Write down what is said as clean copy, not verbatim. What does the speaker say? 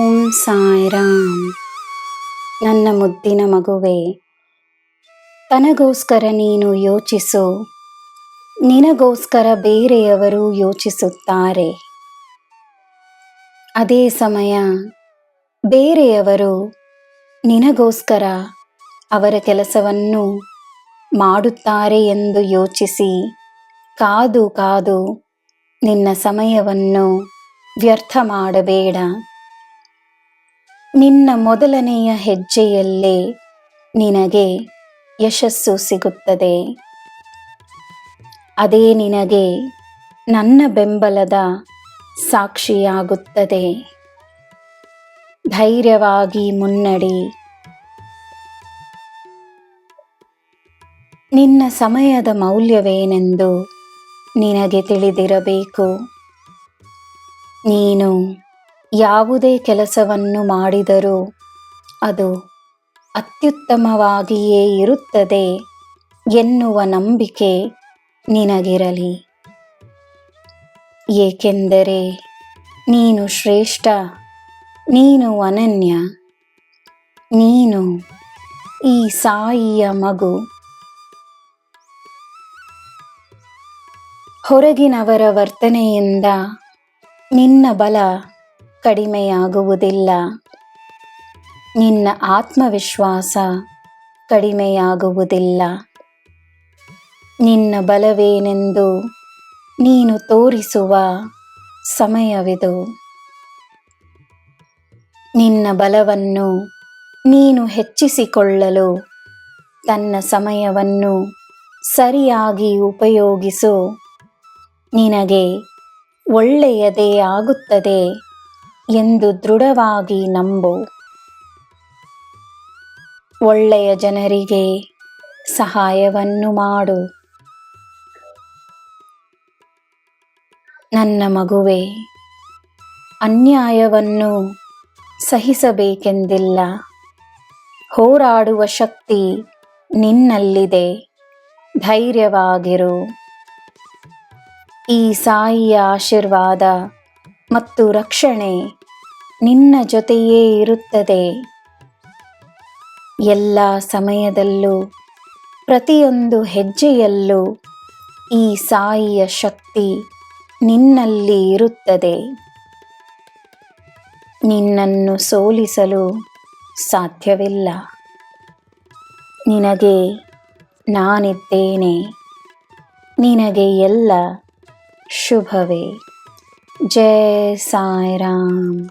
ಓಂ ಸಾಯಿರಾಮ್. ನನ್ನ ಮುದ್ದಿನ ಮಗುವೆ, ತನಗೋಸ್ಕರ ನೀನು ಯೋಚಿಸು. ನಿನಗೋಸ್ಕರ ಬೇರೆಯವರು ಯೋಚಿಸುತ್ತಾರೆ. ಅದೇ ಸಮಯ ಬೇರೆಯವರು ನಿನಗೋಸ್ಕರ ಅವರ ಕೆಲಸವನ್ನು ಮಾಡುತ್ತಾರೆ ಎಂದು ಯೋಚಿಸಿ ಕಾದು ಕಾದು ನಿನ್ನ ಸಮಯವನ್ನು ವ್ಯರ್ಥ ಮಾಡಬೇಡ. ನಿನ್ನ ಮೊದಲನೆಯ ಹೆಜ್ಜೆಯಲ್ಲೇ ನಿನಗೆ ಯಶಸ್ಸು ಸಿಗುತ್ತದೆ. ಅದೇ ನಿನಗೆ ನನ್ನ ಬೆಂಬಲದ ಸಾಕ್ಷಿಯಾಗುತ್ತದೆ. ಧೈರ್ಯವಾಗಿ ಮುನ್ನಡಿ. ನಿನ್ನ ಸಮಯದ ಮೌಲ್ಯವೇನೆಂದು ನಿನಗೆ ತಿಳಿದಿರಬೇಕು. ನೀನು ಯಾವುದೇ ಕೆಲಸವನ್ನು ಮಾಡಿದರೂ ಅದು ಅತ್ಯುತ್ತಮವಾಗಿಯೇ ಇರುತ್ತದೆ ಎನ್ನುವ ನಂಬಿಕೆ ನಿನಗಿರಲಿ. ಏಕೆಂದರೆ ನೀನು ಶ್ರೇಷ್ಠ, ನೀನು ಅನನ್ಯ, ನೀನು ಈ ಸಾಯಿಯ ಮಗು. ಹೊರಗಿನವರ ವರ್ತನೆಯಿಂದ ನಿನ್ನ ಬಲ ಕಡಿಮೆಯಾಗುವುದಿಲ್ಲ. ನಿನ್ನ ಆತ್ಮವಿಶ್ವಾಸ ಕಡಿಮೆಯಾಗುವುದಿಲ್ಲ. ನಿನ್ನ ಬಲವೇನೆಂದು ನೀನು ತೋರಿಸುವ ಸಮಯವಿದು. ನಿನ್ನ ಬಲವನ್ನು ನೀನು ಹೆಚ್ಚಿಸಿಕೊಳ್ಳಲು ತನ್ನ ಸಮಯವನ್ನು ಸರಿಯಾಗಿ ಉಪಯೋಗಿಸು. ನಿನಗೆ ಒಳ್ಳೆಯದೇ ಆಗುತ್ತದೆ ಎಂದು ದೃಢವಾಗಿ ನಂಬು. ಒಳ್ಳೆಯ ಜನರಿಗೆ ಸಹಾಯವನ್ನು ಮಾಡು. ನನ್ನ ಮಗುವೆ, ಅನ್ಯಾಯವನ್ನು ಸಹಿಸಬೇಕೆಂದಿಲ್ಲ. ಹೋರಾಡುವ ಶಕ್ತಿ ನಿನ್ನಲ್ಲಿದೆ. ಧೈರ್ಯವಾಗಿರು. ಈ ಸಾಯಿಯ ಆಶೀರ್ವಾದ ಮತ್ತು ರಕ್ಷಣೆ ನಿನ್ನ ಜೊತೆಯೇ ಇರುತ್ತದೆ. ಎಲ್ಲ ಸಮಯದಲ್ಲೂ, ಪ್ರತಿಯೊಂದು ಹೆಜ್ಜೆಯಲ್ಲೂ ಈ ಸಾಯಿಯ ಶಕ್ತಿ ನಿನ್ನಲ್ಲಿ ಇರುತ್ತದೆ. ನಿನ್ನನ್ನು ಸೋಲಿಸಲು ಸಾಧ್ಯವಿಲ್ಲ. ನಿನಗೆ ನಾನಿದ್ದೇನೆ. ನಿನಗೆ ಎಲ್ಲ ಶುಭವೇ. ಜೈ ಸಾಯಿರಾಮ್.